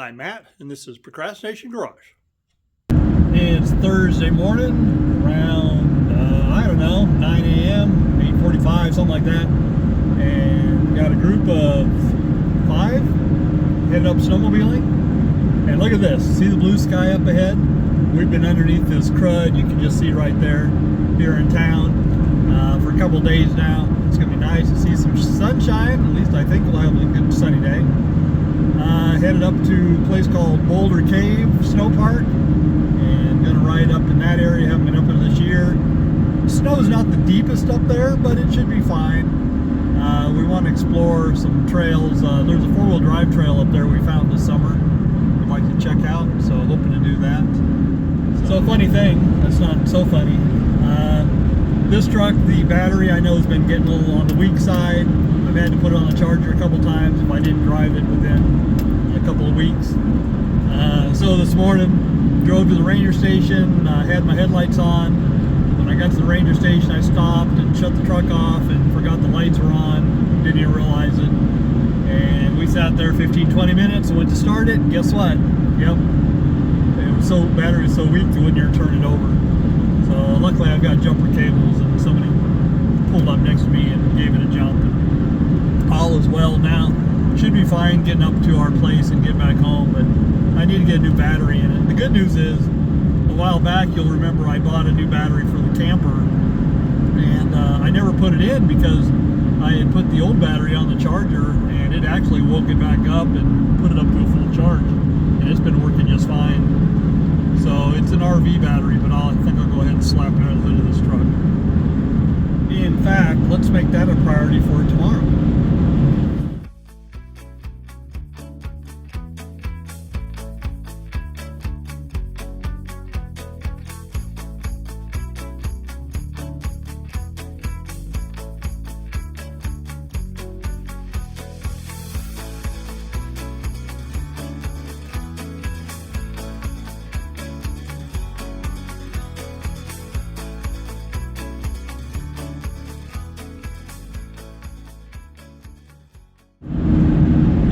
I'm Matt, and this is Procrastination Garage. It's Thursday morning, around, 9 a.m., 8:45, something like that. And got a group of 5 headed up snowmobiling. And look at this, see the blue sky up ahead? We've been underneath this crud, you can just see right there, here in town, for a couple of days now. It's going to be nice to see some sunshine, at least I think we'll have a good sunny day. Headed up to a place called Boulder Cave Snow Park, and gonna ride up in that area. Haven't been up there this year. Snow's not the deepest up there, but it should be fine. We want to explore some trails. There's a 4-wheel drive trail up there we found this summer we'd like to check out, so hoping to do that. So funny thing, that's not so funny. This truck, the battery I know has been getting a little on the weak side. I've had to put it on the charger a couple times if I didn't drive it within a couple of weeks. So this morning, drove to the ranger station, had my headlights on. When I got to the ranger station, I stopped and shut the truck off and forgot the lights were on. Didn't even realize it. And we sat there 15-20 minutes and went to start it, and guess what? Yep. Battery was so weak it wouldn't even turn it over. So luckily I've got jumper cables, and somebody pulled up next to me and gave it a jump. And all is well now. Should be fine getting up to our place and get back home, but I need to get a new battery in it. The good news is, a while back, you'll remember I bought a new battery for the camper, and I never put it in because I had put the old battery on the charger, and it actually woke it back up and put it up to a full charge, and it's been working just fine. So it's an RV battery, but I think I'll go ahead and slap it under the hood of this truck. In fact, let's make that a priority for tomorrow.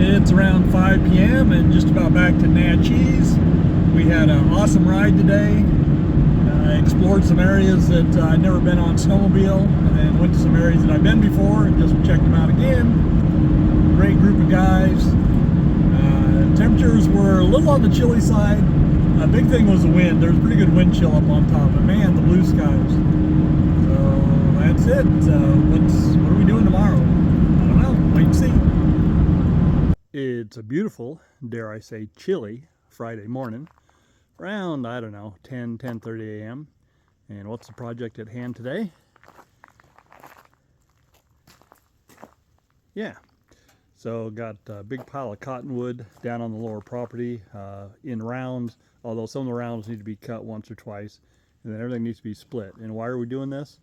It's around 5 p.m. and just about back to Natchez. We had an awesome ride today. Explored some areas that I'd never been on snowmobile, and then went to some areas that I've been before and just checked them out again. Great group of guys. Temperatures were a little on the chilly side. Big thing was the wind. There's pretty good wind chill up on top, but man, the blue skies. So that's it. What are we doing tomorrow? I don't know. Wait and see. It's a beautiful, dare I say, chilly Friday morning, around, 10:30 a.m. And what's the project at hand today? Yeah, so got a big pile of cottonwood down on the lower property in rounds, although some of the rounds need to be cut once or twice, and then everything needs to be split. And why are we doing this?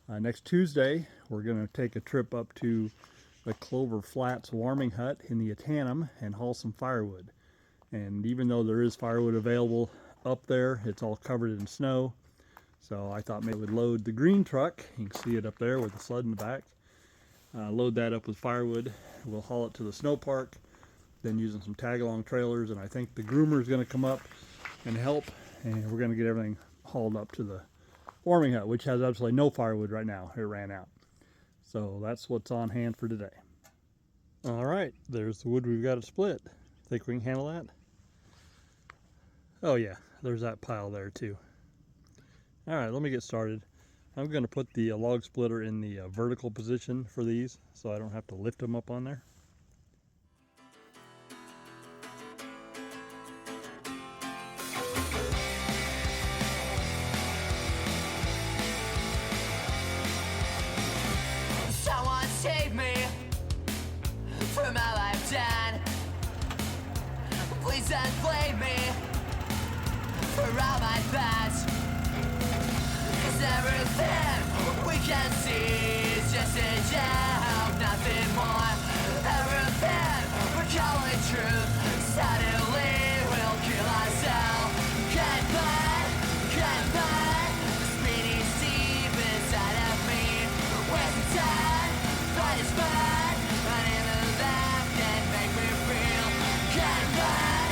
Next Tuesday, we're going to take a trip up to the Clover Flats warming hut in the Atanum and haul some firewood. And even though there is firewood available up there, it's all covered in snow. So I thought maybe I would load the green truck. You can see it up there with the sled in the back. Load that up with firewood. We'll haul it to the snow park, then using some tag-along trailers. And I think the groomer is going to come up and help. And we're going to get everything hauled up to the warming hut, which has absolutely no firewood right now. It ran out. So that's what's on hand for today. All right, there's the wood we've got to split. Think we can handle that? Oh yeah, there's that pile there too. All right, let me get started. I'm going to put the log splitter in the vertical position for these so I don't have to lift them up on there. Save me from all I've done. Please don't blame me for all my past. 'Cause everything we can see is just a joke, nothing more. Everything we're calling truth suddenly will kill us all. Can't burn, spinning deep inside of me. Where's the time? But it's bad, but in the left and make me feel can't burn.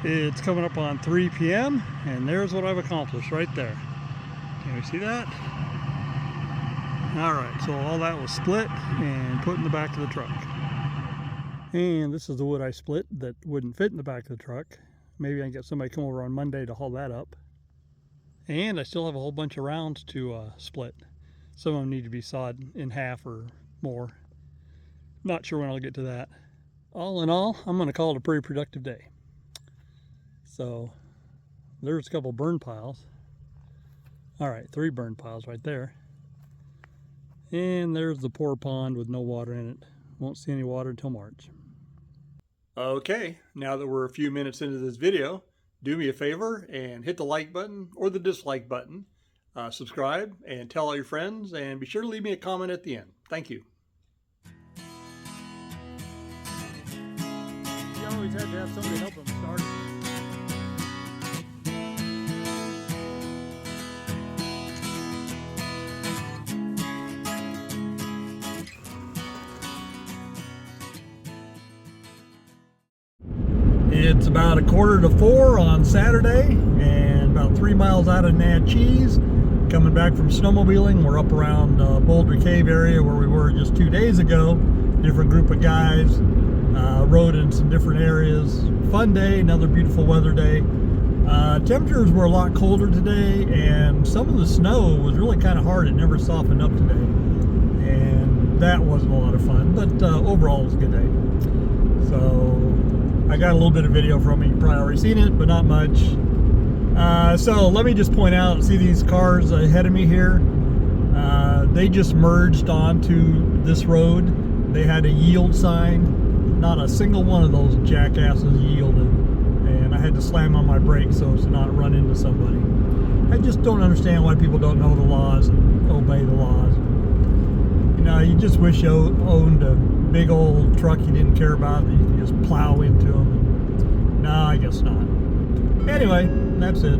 It's coming up on 3 p.m. and there's what I've accomplished right there. Can you see that? All right, so all that was split and put in the back of the truck. And this is the wood I split that wouldn't fit in the back of the truck. Maybe I can get somebody to come over on Monday to haul that up. And I still have a whole bunch of rounds to split. Some of them need to be sawed in half or more. Not sure when I'll get to that. All in all, I'm going to call it a pretty productive day. So there's a couple burn piles. All right, 3 burn piles right there. And there's the poor pond with no water in it. Won't see any water until March. Okay, now that we're a few minutes into this video, do me a favor and hit the like button or the dislike button. Subscribe and tell all your friends, and be sure to leave me a comment at the end. Thank you. You always had to have somebody help them start. It's about 3:45 on Saturday, and about 3 miles out of Natchez. Coming back from snowmobiling. We're up around Boulder Cave area where we were just 2 days ago. Different group of guys, rode in some different areas. Fun day, another beautiful weather day. Temperatures were a lot colder today, and some of the snow was really kind of hard. It never softened up today, and that wasn't a lot of fun, but overall it was a good day. So I got a little bit of video from it. You've probably already seen it, but not much. So let me just point out, see these cars ahead of me here? They just merged onto this road. They had a yield sign. Not a single one of those jackasses yielded. And I had to slam on my brakes so as to not run into somebody. I just don't understand why people don't know the laws and obey the laws. You know, you just wish you owned a big old truck you didn't care about that you could just plow into them. No, I guess not. Anyway, that's it.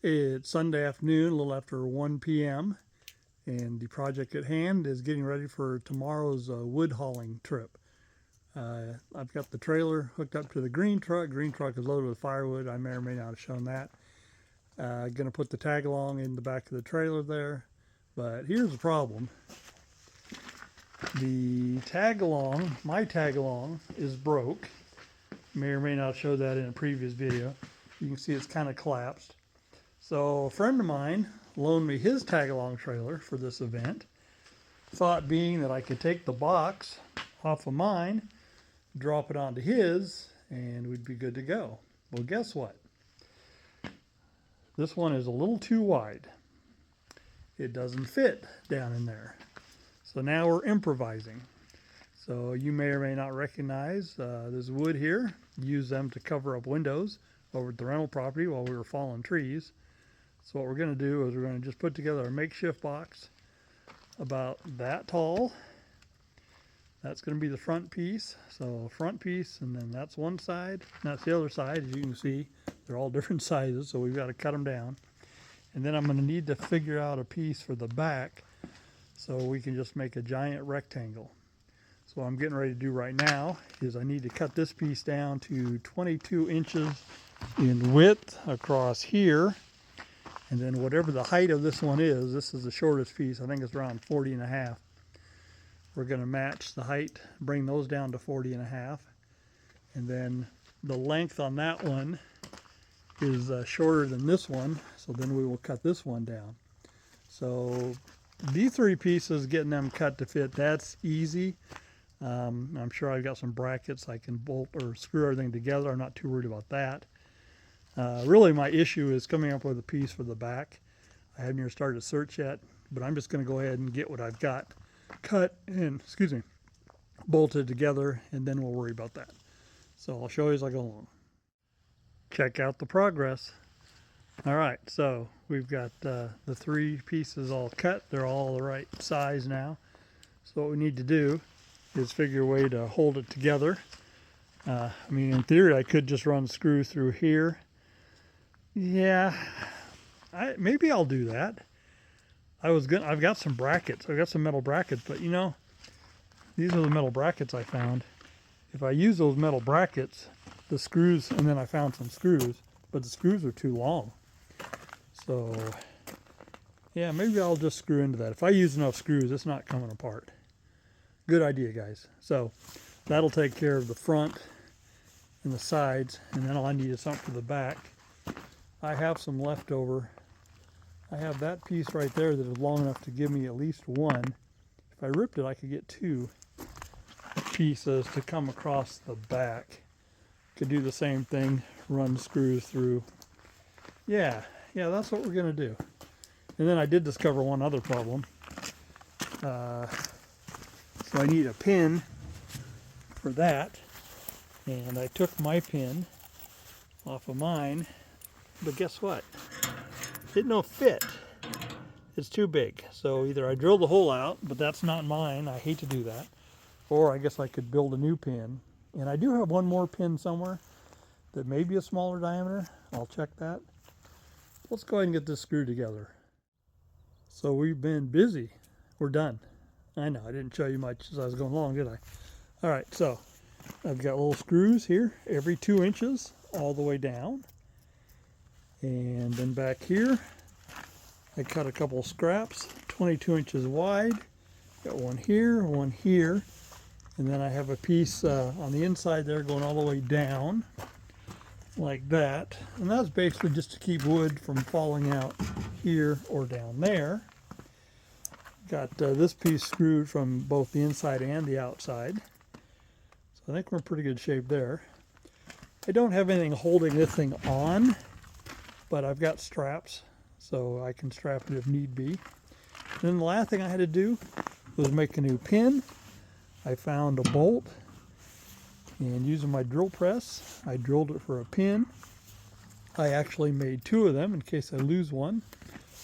It's Sunday afternoon, a little after 1 p.m. and the project at hand is getting ready for tomorrow's wood hauling trip. I've got the trailer hooked up to the green truck. Green truck is loaded with firewood. I may or may not have shown that. Going to put the tag along in the back of the trailer there. But here's the problem. The tag along, my tag along, is broke. May or may not show that in a previous video. You can see it's kind of collapsed. So a friend of mine loaned me his tag along trailer for this event. Thought being that I could take the box off of mine, drop it onto his, and we'd be good to go. Well, guess what? This one is a little too wide. It doesn't fit down in there. So now we're improvising. So you may or may not recognize this wood here. Use them to cover up windows over at the rental property while we were falling trees. So what we're going to do is we're going to just put together a makeshift box about that tall. That's going to be the front piece. So front piece, and then that's one side. And that's the other side. As you can see, they're all different sizes, so we've got to cut them down. And then I'm going to need to figure out a piece for the back so we can just make a giant rectangle. So what I'm getting ready to do right now is I need to cut this piece down to 22 inches in width across here. And then whatever the height of this one is, this is the shortest piece. I think it's around 40 and a half. We're going to match the height, bring those down to 40 and a half. And then the length on that one is shorter than this one. So then we will cut this one down. So these 3 pieces, getting them cut to fit, that's easy. I'm sure I've got some brackets I can bolt or screw everything together. I'm not too worried about that. Really my issue is coming up with a piece for the back. I haven't even started a search yet, but I'm just going to go ahead and get what I've got cut and, bolted together, and then we'll worry about that. So I'll show you as I go along. Check out the progress. All right, so we've got the 3 pieces all cut. They're all the right size now. So what we need to do is figure a way to hold it together. I mean, in theory, I could just run screws through here. Yeah, maybe I'll do that. I've got some brackets. I've got some metal brackets, but you know, these are the metal brackets I found. If I use those metal brackets, the screws, and then I found some screws, but the screws are too long. So yeah, maybe I'll just screw into that. If I use enough screws, it's not coming apart. Good idea, guys. So that'll take care of the front and the sides, and then all I need is something for the back. I have some leftover. I have that piece right there that is long enough to give me at least one. If I ripped it, I could get two pieces to come across the back. Could do the same thing, run screws through. Yeah, that's what we're gonna do. And then I did discover one other problem. So I need a pin for that. And I took my pin off of mine, but guess what? It didn't fit. It's too big. So either I drilled the hole out, but that's not mine. I hate to do that. Or I guess I could build a new pin. And I do have one more pin somewhere that may be a smaller diameter. I'll check that. Let's go ahead and get this screwed together. So we've been busy. We're done. I know, I didn't show you much as I was going along, did I? All right, so I've got little screws here every 2 inches all the way down. And then back here, I cut a couple scraps, 22 inches wide. Got one here, and then I have a piece on the inside there going all the way down, like that. And that's basically just to keep wood from falling out here or down there. Got this piece screwed from both the inside and the outside. So I think we're in pretty good shape there. I don't have anything holding this thing on, but I've got straps, so I can strap it if need be. And then the last thing I had to do was make a new pin. I found a bolt, and using my drill press, I drilled it for a pin. I actually made 2 of them in case I lose one.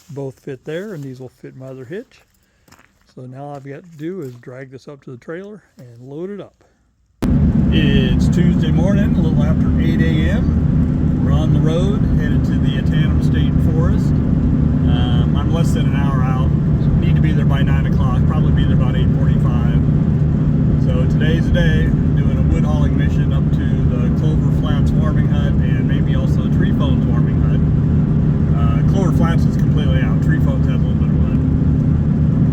Both fit there, and these will fit my other hitch. So now all I've got to do is drag this up to the trailer and load it up. It's Tuesday morning, a little after 8 a.m. We're on the road, headed to the Wintertime State Forest. I'm less than an hour out. Need to be there by 9 o'clock, probably be there about 8:45. So today's the day, doing a wood hauling mission up to the Clover Flats warming hut and maybe also Tree Phone's warming hut. Clover Flats is completely out. Tree Phone's has a little bit of wood.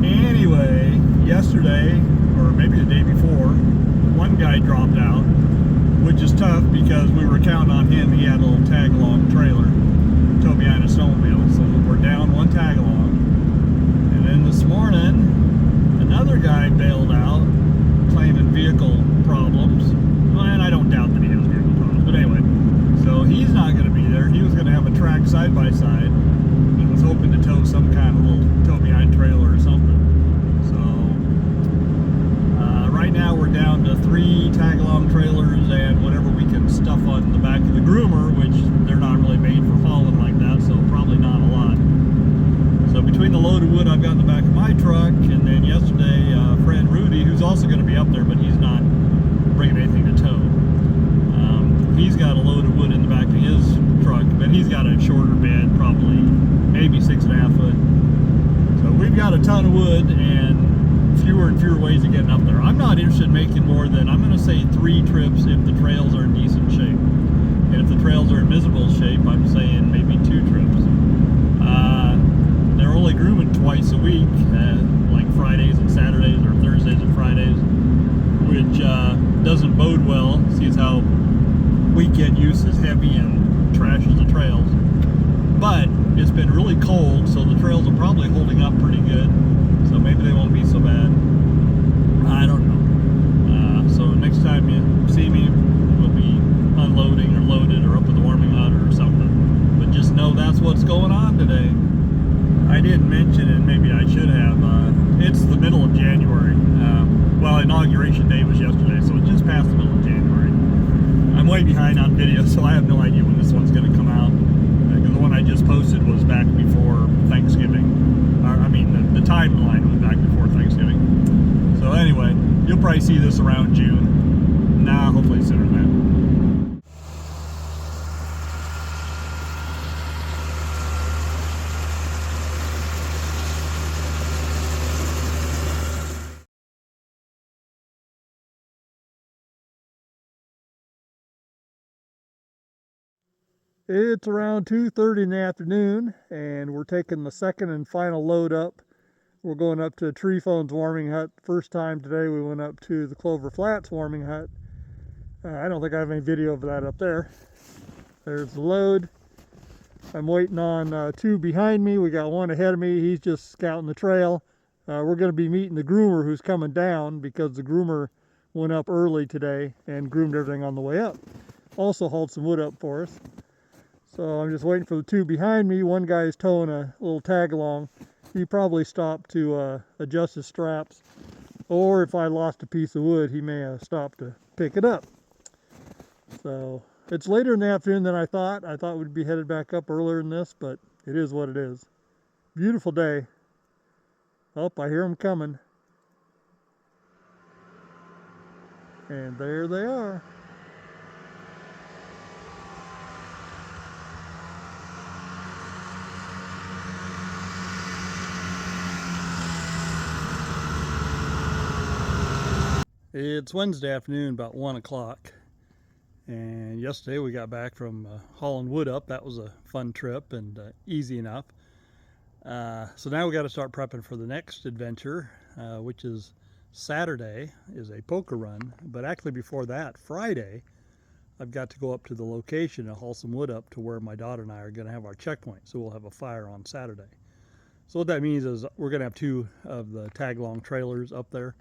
Anyway, yesterday, or maybe the day before, one guy dropped out, which is tough because we were counting on him. He had a little tag-along trailer, tow behind a snowmobile, so we're down one tag-along. And then this morning, another guy bailed out, claiming vehicle problems. Well, and I don't doubt that he has vehicle problems, but anyway, so he's not going to be there. He was going to have a track side-by-side and was hoping to tow some kind of little tow-behind trailer or something. So right now we're down to 3 tag-along trailers and whatever we can stuff on the back of the groomer, which they're not really made for hauling like that, so probably not a lot. So between the load of wood I've got in the back of my truck, and then yesterday friend Rudy, who's also going to be up there, but he's not bringing anything to tow. He's got a load of wood in the back of his truck, but he's got a shorter bed, probably maybe 6.5 foot. So we've got a ton of wood and fewer and fewer ways of getting up there. I'm not interested in making more than, I'm going to say 3 trips if the trails are in decent shape. And if the trails are in miserable shape, I'm saying maybe 2 trips. They're only grooming twice a week, like Fridays and Saturdays, or Thursdays and Fridays, which doesn't bode well. See how weekend use is heavy and trashes the trails. But it's been really cold, so the trails are probably holding up pretty good. So maybe they won't be so bad. I don't know. So next time you see me, we'll be unloading or loaded or up at the warming hut or something. But just know that's what's going on today. I didn't mention it, maybe I should have. It's the middle of January. Well, inauguration day was yesterday, so it's just past the middle of January. I'm way behind on video, so I have no idea when this one's going to come out. Because the one I just posted was back before Thanksgiving. I mean, the timeline was back before Thanksgiving. So anyway, you'll probably see this around June. Nah, hopefully sooner than that. It's around 2:30 in the afternoon, and we're taking the second and final load up. We're going up to Tree Phone's warming hut. First time today we went up to the Clover Flats warming hut. I don't think I have any video of that up there. There's the load. I'm waiting on two behind me. We got one ahead of me. He's just scouting the trail. We're going to be meeting the groomer who's coming down because the groomer went up early today and groomed everything on the way up. Also hauled some wood up for us. So I'm just waiting for the two behind me. One guy's towing a little tag along. He probably stopped to adjust his straps. Or if I lost a piece of wood, he may have stopped to pick it up. So it's later in the afternoon than I thought. I thought we'd be headed back up earlier than this, but it is what it is. Beautiful day. Oh, I hear them coming. And there they are. It's Wednesday afternoon, about 1 o'clock. And yesterday we got back from hauling wood up. That was a fun trip and easy enough. So now we got to start prepping for the next adventure, which is Saturday, is a poker run. But actually before that, Friday, I've got to go up to the location and haul some wood up to where my daughter and I are going to have our checkpoint. So we'll have a fire on Saturday. So what that means is we're going to have two of the tag-along trailers up there.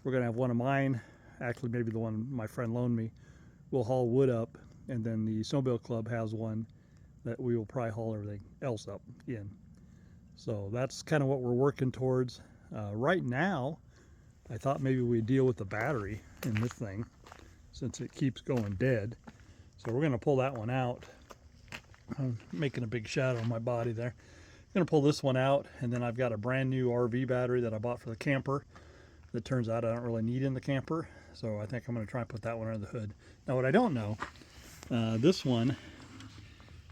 We're going to have one of mine, actually maybe the one my friend loaned me. We'll haul wood up, and then the Snowmobile Club has one that we will probably haul everything else up in. So that's kind of what we're working towards. Right now, I thought maybe we'd deal with the battery in this thing since it keeps going dead. So we're going to pull that one out. I'm making a big shadow on my body there. I'm going to pull this one out, and then I've got a brand new RV battery that I bought for the camper that turns out I don't really need in the camper. So I think I'm going to try and put that one under the hood. Now what I don't know, this one,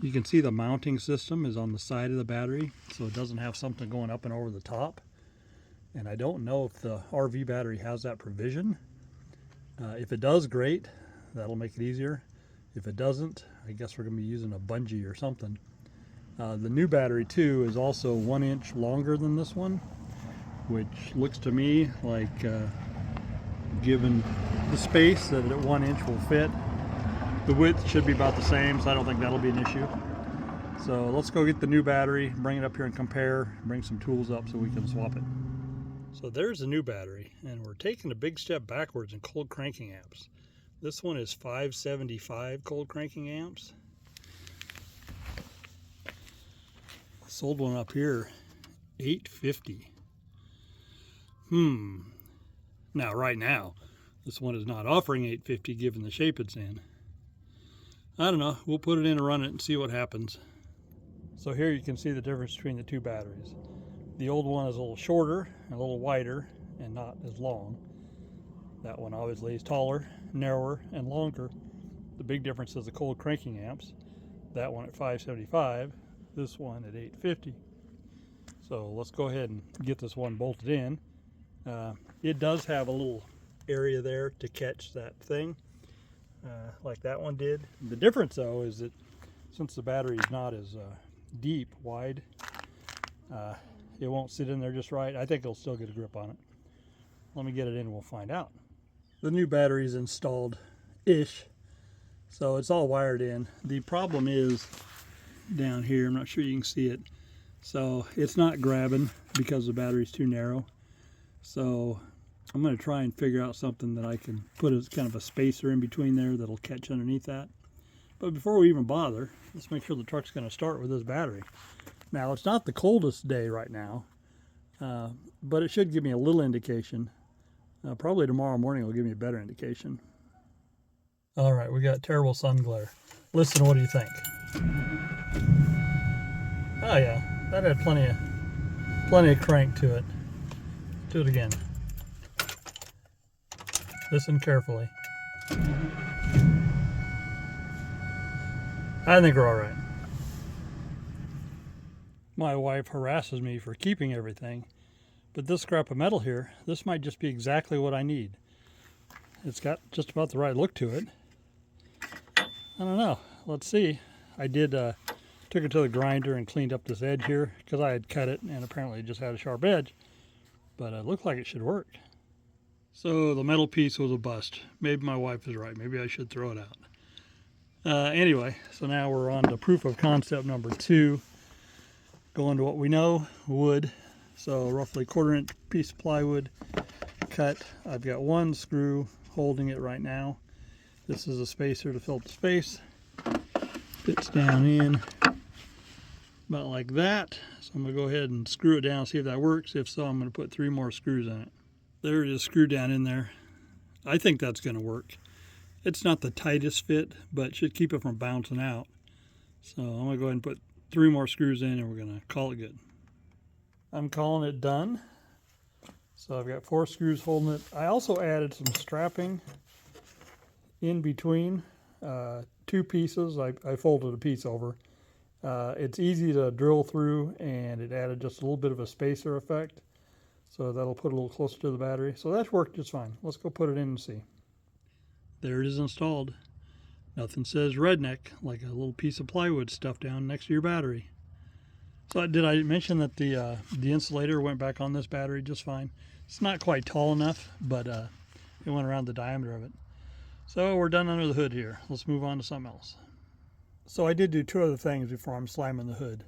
you can see the mounting system is on the side of the battery, so it doesn't have something going up and over the top. And I don't know if the RV battery has that provision. If it does, great. That'll make it easier. If it doesn't, I guess we're going to be using a bungee or something. The new battery too is also 1 inch longer than this one, which looks to me like given the space that at 1 inch will fit, the width should be about the same, so I don't think that'll be an issue. So let's go get the new battery, bring it up here and compare, bring some tools up so we can swap it. So there's the new battery, and we're taking a big step backwards in cold cranking amps. This one is 575 cold cranking amps. This old one up here, 850. Now right now, this one is not offering 850 given the shape it's in. I don't know, we'll put it in and run it and see what happens. So here you can see the difference between the two batteries. The old one is a little shorter, a little wider, and not as long. That one obviously is taller, narrower, and longer. The big difference is the cold cranking amps. That one at 575, this one at 850. So let's go ahead and get this one bolted in. It does have a little area there to catch that thing, like that one did. The difference though is that since the battery is not as deep, wide, it won't sit in there just right. I think it'll still get a grip on it. Let me get it in and we'll find out. The new battery is installed-ish, so it's all wired in. The problem is down here, I'm not sure you can see it. So it's not grabbing because the battery's too narrow. So I'm going to try and figure out something that I can put as kind of a spacer in between there that'll catch underneath that. But before we even bother, let's make sure the truck's going to start with this battery. Now, it's not the coldest day right now, but it should give me a little indication. Probably tomorrow morning will give me a better indication. All right, we got terrible sun glare. Listen, what do you think? Oh yeah, that had plenty of crank to it. Do it again. Listen carefully. I think we're all right. My wife harasses me for keeping everything, but this scrap of metal here, this might just be exactly what I need. It's got just about the right look to it. I don't know. Let's see. I did took it to the grinder and cleaned up this edge here because I had cut it and apparently it just had a sharp edge, but it looked like it should work. So the metal piece was a bust. Maybe my wife is right. Maybe I should throw it out. Anyway, so now we're on to proof of concept number 2. Going to what we know, wood. So roughly 1/4 inch piece of plywood cut. I've got one screw holding it right now. This is a spacer to fill up the space. Fits down in about like that. So I'm going to go ahead and screw it down, see if that works. If so, I'm going to put 3 more screws in it. There it is, screwed down in there. I think that's going to work. It's not the tightest fit, but should keep it from bouncing out. So I'm going to go ahead and put 3 more screws in and we're going to call it good. I'm calling it done. So I've got 4 screws holding it. I also added some strapping in between 2 pieces. I folded a piece over. It's easy to drill through, and it added just a little bit of a spacer effect. So that'll put it a little closer to the battery. So that's worked just fine. Let's go put it in and see. There it is installed. Nothing says redneck like a little piece of plywood stuffed down next to your battery. So did I mention that the insulator went back on this battery just fine? It's not quite tall enough, but it went around the diameter of it. So we're done under the hood here. Let's move on to something else. So I did do 2 other things before I'm slamming the hood.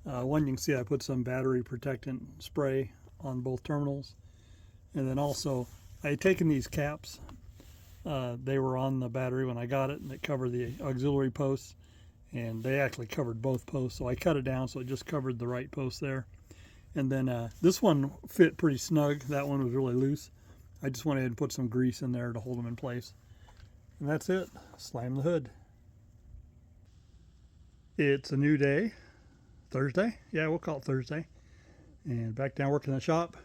One, you can see I put some battery protectant spray on both terminals. And then also, I had taken these caps. They were on the battery when I got it, and it covered the auxiliary posts. And they actually covered both posts. So I cut it down so it just covered the right post there. And then this one fit pretty snug. That one was really loose. I just went ahead and put some grease in there to hold them in place. And that's it. Slam the hood. It's a new day. Thursday? Yeah, we'll call it Thursday. And back down working in the shop.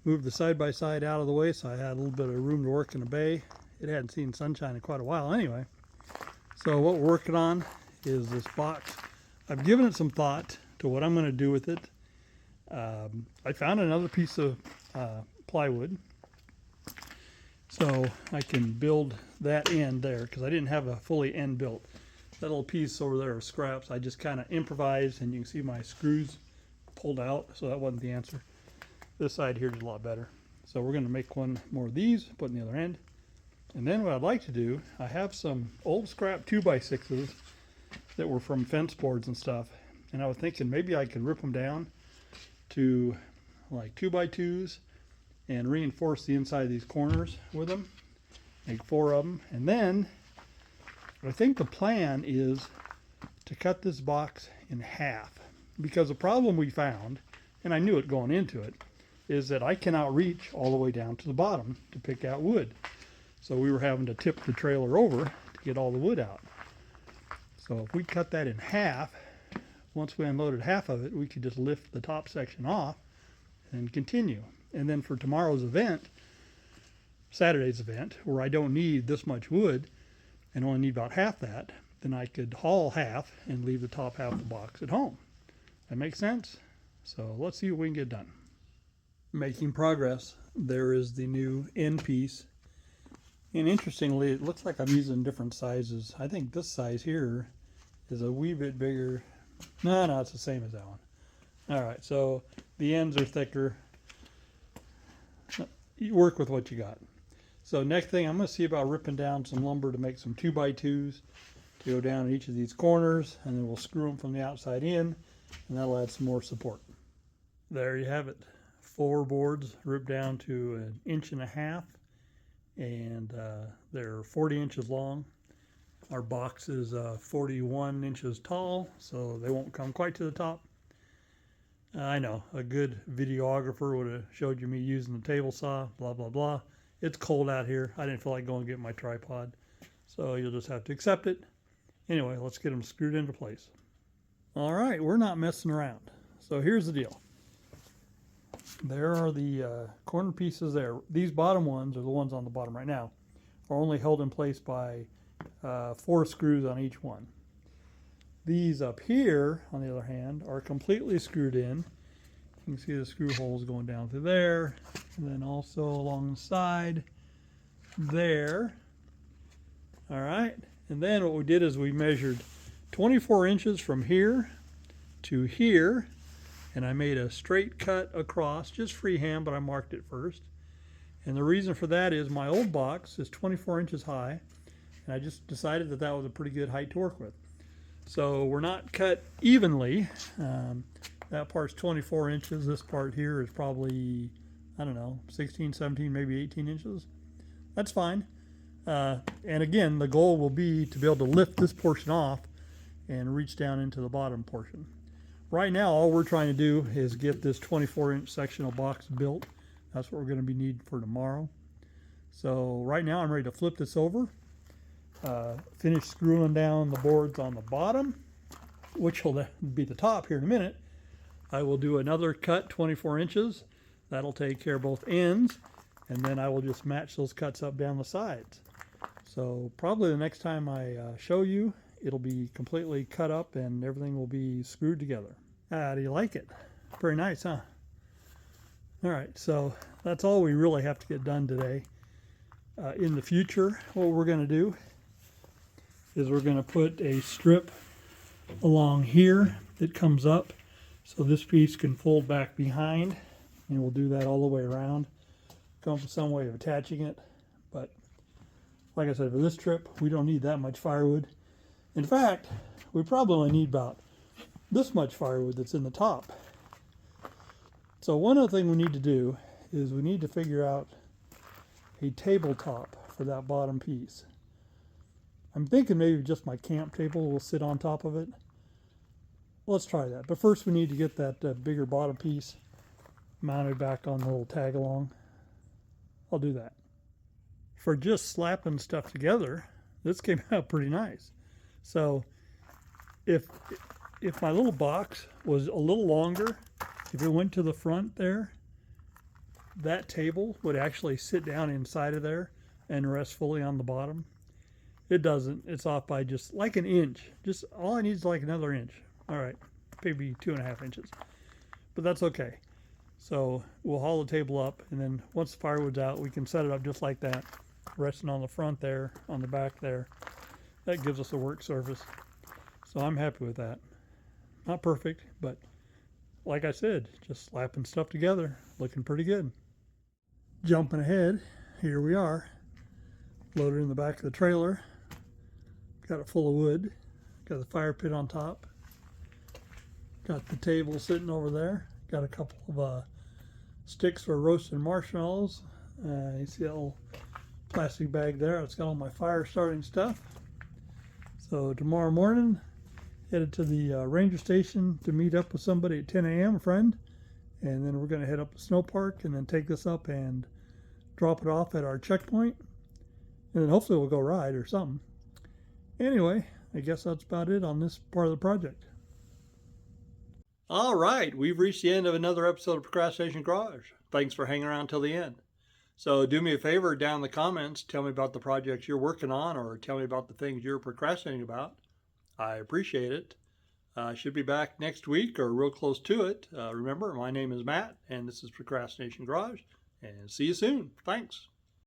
Moved the side-by-side out of the way so I had a little bit of room to work in the bay. It hadn't seen sunshine in quite a while anyway. So what we're working on is this box. I've given it some thought to what I'm going to do with it. I found another piece of plywood. So I can build that end there because I didn't have a fully end built. That little piece over there are scraps. I just kind of improvised, and you can see my screws pulled out, so that wasn't the answer. This side here is a lot better. So we're going to make one more of these, put in the other end. And then what I'd like to do, I have some old scrap 2x6s that were from fence boards and stuff. And I was thinking maybe I could rip them down to like 2x2s and reinforce the inside of these corners with them. Make 4 of them. And then I think the plan is to cut this box in half, because the problem we found, and I knew it going into it, is that I cannot reach all the way down to the bottom to pick out wood. So we were having to tip the trailer over to get all the wood out. So if we cut that in half, once we unloaded half of it, we could just lift the top section off and continue. And then for tomorrow's event, Saturday's event, where I don't need this much wood and only need about half that, then I could haul half and leave the top half of the box at home. That makes sense? So let's see what we can get done. Making progress. There is the new end piece. And interestingly, it looks like I'm using different sizes. I think this size here is a wee bit bigger. No, it's the same as that one. All right, so the ends are thicker. You work with what you got. So next thing, I'm going to see about ripping down some lumber to make some 2x2s to go down each of these corners, and then we'll screw them from the outside in, and that'll add some more support. There you have it. 4 boards ripped down to 1.5 inches, and they're 40 inches long. Our box is 41 inches tall, so they won't come quite to the top. I know, a good videographer would have showed you me using the table saw, blah, blah, blah. It's cold out here. I didn't feel like going to get my tripod, so you'll just have to accept it. Anyway, let's get them screwed into place. All right, we're not messing around. So here's the deal. There are the corner pieces there. These bottom ones, are the ones on the bottom right now, are only held in place by 4 screws on each one. These up here, on the other hand, are completely screwed in. You can see the screw holes going down through there, and then also along the side there. All right, and then what we did is we measured 24 inches from here to here, and I made a straight cut across, just freehand, but I marked it first. And the reason for that is my old box is 24 inches high, and I just decided that that was a pretty good height to work with. So we're not cut evenly. That part's 24 inches. This part here is probably, I don't know, 16, 17, maybe 18 inches. That's fine. And again, the goal will be to be able to lift this portion off and reach down into the bottom portion. Right now, all we're trying to do is get this 24-inch sectional box built. That's what we're going to be needing for tomorrow. So right now, I'm ready to flip this over, finish screwing down the boards on the bottom, which will be the top here in a minute. I will do another cut 24 inches. That'll take care of both ends, and then I will just match those cuts up down the sides. So probably the next time I show you, it'll be completely cut up and everything will be screwed together. How do you like it? Very nice, huh? All right, so that's all we really have to get done today. In the future, what we're going to do is we're going to put a strip along here that comes up so this piece can fold back behind, and we'll do that all the way around. Come up with some way of attaching it, but like I said, for this trip, we don't need that much firewood. In fact, we probably only need about this much firewood that's in the top. So one other thing we need to do is we need to figure out a tabletop for that bottom piece. I'm thinking maybe just my camp table will sit on top of it. Let's try that. But first we need to get that bigger bottom piece mounted back on the little tag along. I'll do that. For just slapping stuff together, this came out pretty nice. So if my little box was a little longer, if it went to the front there, that table would actually sit down inside of there and rest fully on the bottom. It doesn't. It's off by just like an inch. Just all I need is like another inch. All right, maybe 2.5 inches, but that's okay. So we'll haul the table up, and then once the firewood's out, we can set it up just like that, resting on the front there, on the back there. That gives us a work surface. So I'm happy with that. Not perfect, but like I said, just slapping stuff together, looking pretty good. Jumping ahead, here we are, loaded in the back of the trailer. Got it full of wood. Got the fire pit on top. Got the table sitting over there. Got a couple of sticks for roasting marshmallows. You see that little plastic bag there? It's got all my fire starting stuff. So tomorrow morning, headed to the ranger station to meet up with somebody at 10 a.m., a friend. And then we're going to head up to Snow Park and then take this up and drop it off at our checkpoint. And then hopefully we'll go ride or something. Anyway, I guess that's about it on this part of the project. All right, we've reached the end of another episode of Procrastination Garage. Thanks for hanging around till the end. So do me a favor down in the comments, tell me about the projects you're working on or tell me about the things you're procrastinating about. I appreciate it. I should be back next week or real close to it. Remember, my name is Matt and this is Procrastination Garage, and see you soon. Thanks.